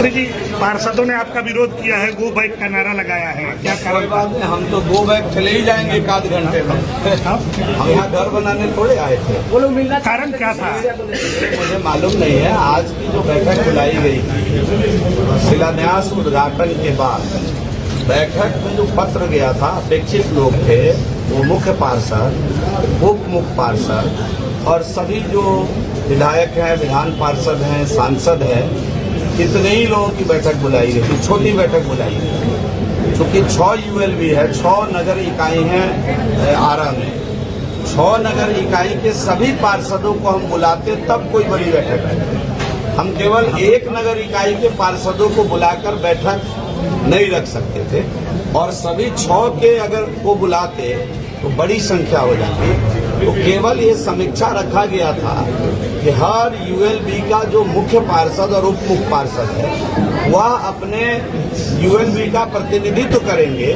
मंत्री जी, पार्षदों ने आपका विरोध किया है, गो बैक का नारा लगाया है, क्या कारण? बात नहीं, हम तो गो बैक चले ही जाएंगे एक आध घंटे में। हम यहाँ घर बनाने थोड़े आए थे। वो लोग मिलना, कारण क्या था? मुझे मालूम नहीं है। आज की जो बैठक बुलाई गई थी शिलान्यास उद्घाटन के बाद, बैठक में जो पत्र गया था, अपेक्षित लोग थे वो मुख्य पार्षद, उप मुख्य पार्षद और सभी जो विधायक हैं, विधान पार्षद हैं, सांसद हैं, इतने ही लोगों की बैठक बुलाई गई थी। छोटी बैठक बुलाई गई क्योंकि 6 ULB है, 6 नगर इकाई हैं आरा में। 6 नगर इकाई के सभी पार्षदों को हम बुलाते तब कोई बड़ी बैठक है। हम केवल एक नगर इकाई के पार्षदों को बुलाकर बैठक नहीं रख सकते थे और सभी 6 के अगर वो बुलाते तो बड़ी संख्या हो जाती। तो केवल ये समीक्षा रखा गया था कि हर ULB का जो मुख्य पार्षद और उप मुख्य पार्षद है वह अपने ULB का प्रतिनिधित्व करेंगे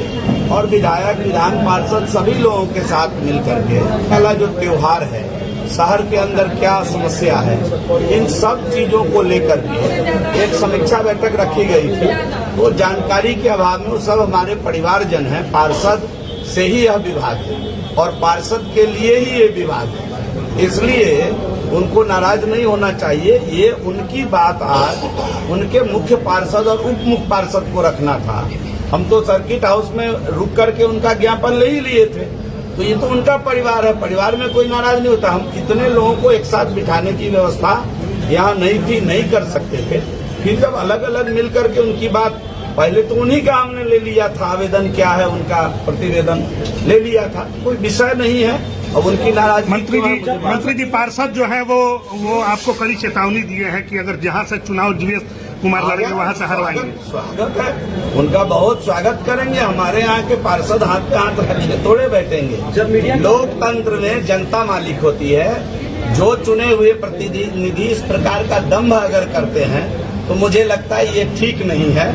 और विधायक, विधान पार्षद सभी लोगों के साथ मिलकर के पहला जो त्योहार है, शहर के अंदर क्या समस्या है, इन सब चीजों को लेकर के एक समीक्षा बैठक रखी गई थी। तो जानकारी के अभाव में वो सब हमारे परिवारजन हैं। पार्षद से ही यह विभाग है और पार्षद के लिए ही ये विभाग है, इसलिए उनको नाराज नहीं होना चाहिए। ये उनकी बात आज उनके मुख्य पार्षद और उप मुख्य पार्षद को रखना था। हम तो सर्किट हाउस में रुक करके उनका ज्ञापन ले ही लिए थे। तो ये तो उनका परिवार है, परिवार में कोई नाराज नहीं होता। हम इतने लोगों को एक साथ बिठाने की व्यवस्था यहाँ नहीं थी, नहीं कर सकते थे। फिर जब अलग अलग मिल करके उनकी बात, पहले तो उन्हीं का हमने ले लिया था, आवेदन क्या है उनका, प्रतिवेदन ले लिया था, कोई विषय नहीं है। अब उनकी नाराजगी। मंत्री जी, पार्षद जो है वो आपको कड़ी चेतावनी दिए हैं कि अगर जहां से चुनाव जीएस कुमार लड़ेंगे वहां से हरवाएंगे। स्वागत है, उनका बहुत स्वागत करेंगे। हमारे यहाँ के पार्षद हाथ पे हाथ रखे थोड़े बैठेंगे। लोकतंत्र में जनता मालिक होती है। जो चुने हुए प्रतिनिधि इस प्रकार का दंभ अगर करते हैं तो मुझे लगता है ये ठीक नहीं है।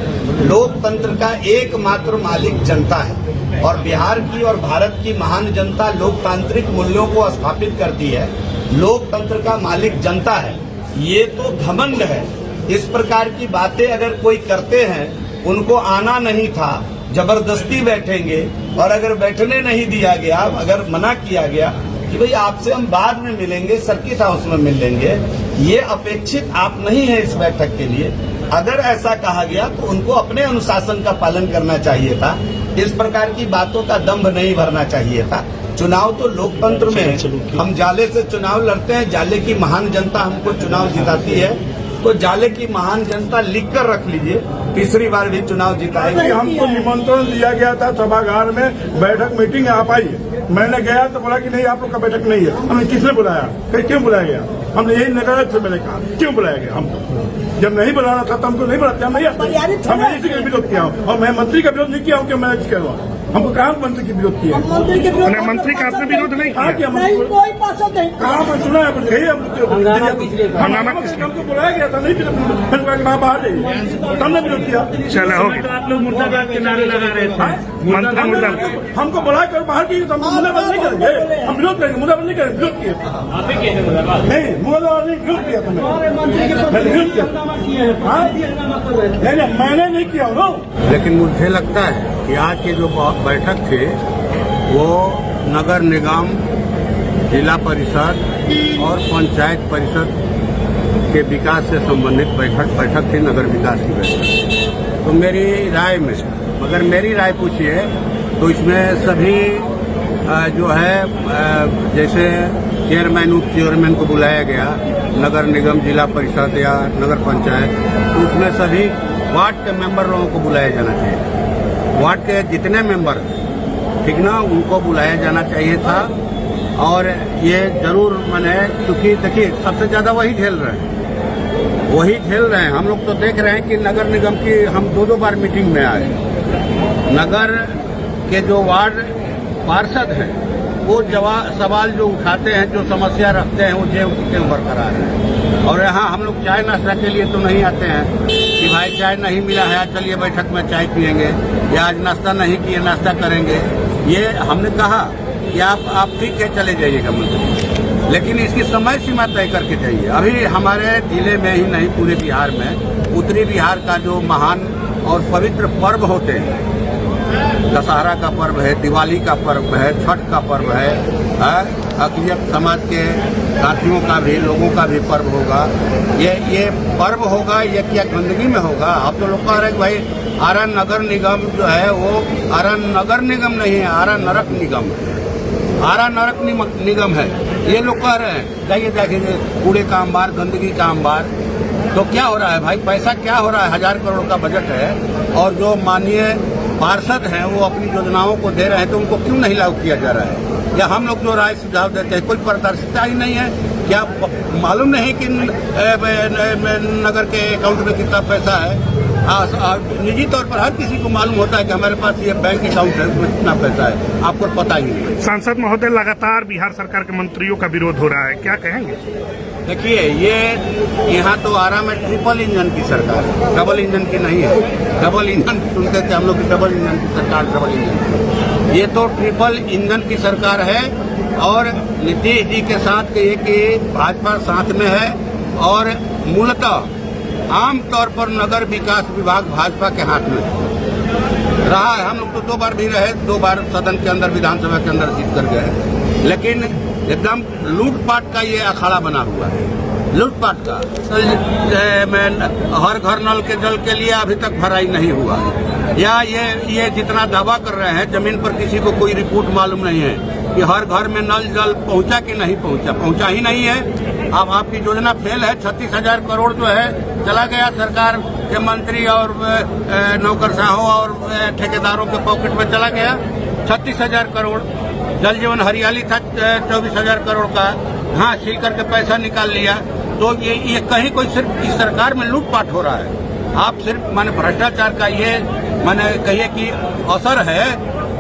लोकतंत्र का एकमात्र मालिक जनता है और बिहार की और भारत की महान जनता लोकतांत्रिक मूल्यों को स्थापित करती है। लोकतंत्र का मालिक जनता है, ये तो घमंड है। इस प्रकार की बातें अगर कोई करते हैं, उनको आना नहीं था, जबरदस्ती बैठेंगे और अगर बैठने नहीं दिया गया, अगर मना किया गया कि भाई आपसे हम बाद में मिलेंगे, सर्किट हाउस में मिल लेंगे, ये अपेक्षित आप नहीं है इस बैठक के लिए। अगर ऐसा कहा गया तो उनको अपने अनुशासन का पालन करना चाहिए था। इस प्रकार की बातों का दंभ नहीं भरना चाहिए था। चुनाव तो लोकतंत्र में हम जाले से चुनाव लड़ते हैं, जाले की महान जनता हमको चुनाव जिताती है, तो जाले की महान जनता लिख कर रख लीजिए, तीसरी बार भी चुनाव जिताएगी। हमको निमंत्रण दिया गया था सभागार में, बैठक मीटिंग आप आइए। मैंने गया तो बोला कि नहीं, आप लोग का बैठक नहीं है। हमने किसने बुलाया, फिर क्यों बुलाया गया? हमने यही नकार से मैंने कहा क्यों बुलाया गया? हमको जब नहीं बुलाना था तो हमको नहीं बुलाते। हमने इसी का विरोध किया और मैं मंत्री का विरोध नहीं किया हूँ कि मैं कह रहा हूँ। हमको कहा मंत्री की विरोध किया, मंत्री का आपने विरोध नहीं किया? कोई पार्षद नहीं कहा, मैं सुना है हमको बुलाया गया था, नहीं बाहर हमने विरोध किया। चलो हो गया। तो आप लोग मुर्दाबाद के नारे लगा रहे थे, हमको बुलाकर बाहर किए तो हम मुर्दाबाद नहीं करेंगे, हम विरोध करेंगे, मुर्दाबाद नहीं करेंगे, विरोध किए। आप ही किए मुर्दाबाद? नहीं, मुर्दाबाद नहीं, विरोध किया था मैंने विरोध किया। नहीं, मैंने नहीं किया हूँ। लेकिन मुझे लगता है कि आज की जो बैठक थी वो नगर निगम, जिला परिषद और पंचायत परिषद के विकास से संबंधित बैठक थी, नगर विकास की बैठक। तो मेरी राय में, अगर मेरी राय पूछिए तो इसमें सभी जो है जैसे चेयरमैन, उप चेयरमैन को बुलाया गया, नगर निगम, जिला परिषद या नगर पंचायत, तो उसमें सभी वार्ड के मेंबर लोगों को बुलाया जाना चाहिए। वार्ड के जितने मेंबर, ठीक ना, उनको बुलाया जाना चाहिए था। और ये जरूर मैंने, क्योंकि देखिए सबसे ज्यादा वही झेल रहे हैं। हम लोग तो देख रहे हैं कि नगर निगम की हम 2-2 बार मीटिंग में आए। नगर के जो वार्ड पार्षद हैं वो सवाल जो उठाते हैं, जो समस्या रखते हैं, वो जेल बरकरार है। और यहाँ हम लोग चाय नाश्ता के लिए तो नहीं आते हैं कि भाई चाय नहीं मिला है, चलिए बैठक में चाय पियेंगे, या आज नाश्ता नहीं किए नाश्ता करेंगे। ये हमने कहा कि आप ठीक है चले जाइएगा मंत्री, लेकिन इसकी समय सीमा तय करके जाइए। अभी हमारे जिले में ही नहीं, पूरे बिहार में उत्तरी बिहार का जो महान और पवित्र पर्व होते हैं, दशहरा का पर्व है, दिवाली का पर्व है, छठ का पर्व है, अकलियत समाज के साथियों का भी, लोगों का भी पर्व होगा। ये पर्व होगा, ये क्या गंदगी में होगा? आप तो लोग कह रहे हैं कि भाई आरा नगर निगम जो है वो आरा नगर निगम नहीं है, आरा नरक निगम है, आरा नरक निगम है, ये लोग कह रहे हैं। जाइए देखिए, कूड़े का अंबार, गंदगी का अंबार। तो क्या हो रहा है भाई? पैसा क्या हो रहा है? 1000 करोड़ का बजट है और जो माननीय पार्षद हैं वो अपनी योजनाओं को दे रहे हैं, तो उनको क्यों नहीं लागू किया जा रहा है? या हम लोग जो राय सुझाव देते हैं कोई पारदर्शिता ही नहीं है? क्या मालूम नहीं कि नगर के अकाउंट में कितना पैसा है? निजी तौर पर हर किसी को मालूम होता है कि हमारे पास ये बैंक अकाउंट है, उसमें कितना पैसा है, आपको पता ही नहीं। सांसद महोदय, लगातार बिहार सरकार के मंत्रियों का विरोध हो रहा है, क्या कहेंगे? देखिए, ये यहाँ तो आरा में ट्रिपल इंजन की सरकार है, डबल इंजन की नहीं है। डबल इंजन सुनते थे हम लोग, डबल इंजन की सरकार, डबल इंजन। ये तो ट्रिपल इंजन की सरकार है और नीतीश जी के साथ कहिए कि भाजपा साथ में है और मूलतः आम तौर पर नगर विकास विभाग भाजपा के हाथ में रहा है। हम लोग तो 2 बार भी रहे, 2 बार सदन के अंदर, विधानसभा के अंदर जीत कर गए, लेकिन एकदम लूटपाट का ये अखाड़ा बना हुआ है, लूटपाट का। हर घर नल के जल के लिए अभी तक भराई नहीं हुआ, या ये जितना दावा कर रहे हैं, जमीन पर किसी को कोई रिपोर्ट मालूम नहीं है कि हर घर में नल जल पहुंचा कि नहीं पहुंचा, पहुंचा ही नहीं है। अब आपकी योजना फेल है। 36,000 करोड़ जो है चला गया सरकार के मंत्री और नौकरशाहों और ठेकेदारों के पॉकेट में चला गया। 36,000 करोड़। जल जीवन हरियाली था 24,000 करोड़ का, हाँ सील करके पैसा निकाल लिया। तो ये कहीं कोई सिर्फ इस सरकार में लूटपाट हो रहा है। आप सिर्फ माने भ्रष्टाचार का ये माने कहिए कि असर है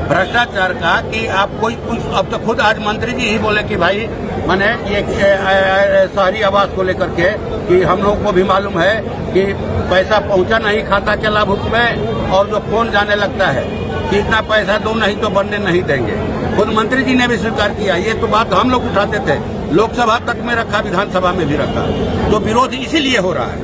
भ्रष्टाचार का, कि आप कोई कुछ, अब तो खुद आज मंत्री जी ही बोले कि भाई माने ये शहरी आवास को लेकर के कि हम लोग को भी मालूम है कि पैसा पहुंचा नहीं खाता के लाभुक में, और जो फोन जाने लगता है कि इतना पैसा दो नहीं तो बनने नहीं देंगे। खुद मंत्री जी ने भी स्वीकार किया। ये तो बात हम लोग उठाते थे, लोकसभा तक में रखा, विधानसभा में भी रखा। तो विरोध इसीलिए हो रहा है,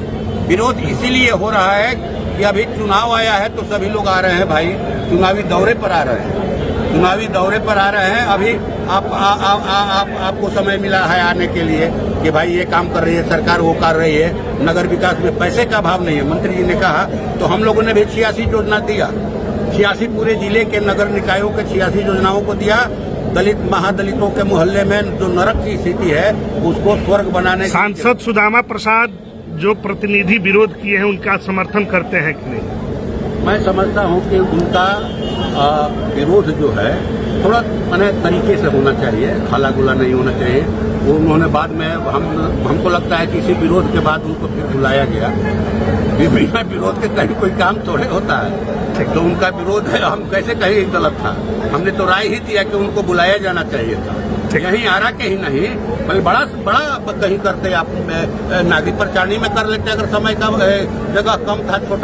विरोध इसीलिए हो रहा है कि अभी चुनाव आया है तो सभी लोग आ रहे हैं भाई, चुनावी दौरे पर आ रहे हैं, चुनावी दौरे पर आ रहे हैं। अभी आपको समय मिला है आने के लिए कि भाई ये काम कर रही है सरकार, वो कर रही है, नगर विकास में पैसे का अभाव नहीं है। मंत्री जी ने कहा, तो हम लोगों ने भी 86 योजना दिया, 86 पूरे जिले के नगर निकायों के 86 योजनाओं को दिया। दलित महादलितों के मोहल्ले में जो नरक की स्थिति है उसको स्वर्ग बनाने। सांसद सुदामा प्रसाद जो प्रतिनिधि विरोध किए हैं, उनका समर्थन करते हैं कि नहीं? मैं समझता हूं कि उनका विरोध जो है थोड़ा मैंने तरीके से होना चाहिए, खाला गुला नहीं होना चाहिए। वो उन्होंने बाद में हमको लगता है कि इसी विरोध के बाद उनको फिर बुलाया गया। बिना विरोध के कहीं कोई काम थोड़े होता है, तो उनका विरोध है, हम कैसे कहीं गलत था। हमने तो राय ही दिया कि उनको बुलाया जाना चाहिए था। यहीं आरा के ही नहीं बल्कि बड़ा कहीं करते आप नागरिक प्रचारणी में कर लेते, अगर समय का जगह कम था, छोटा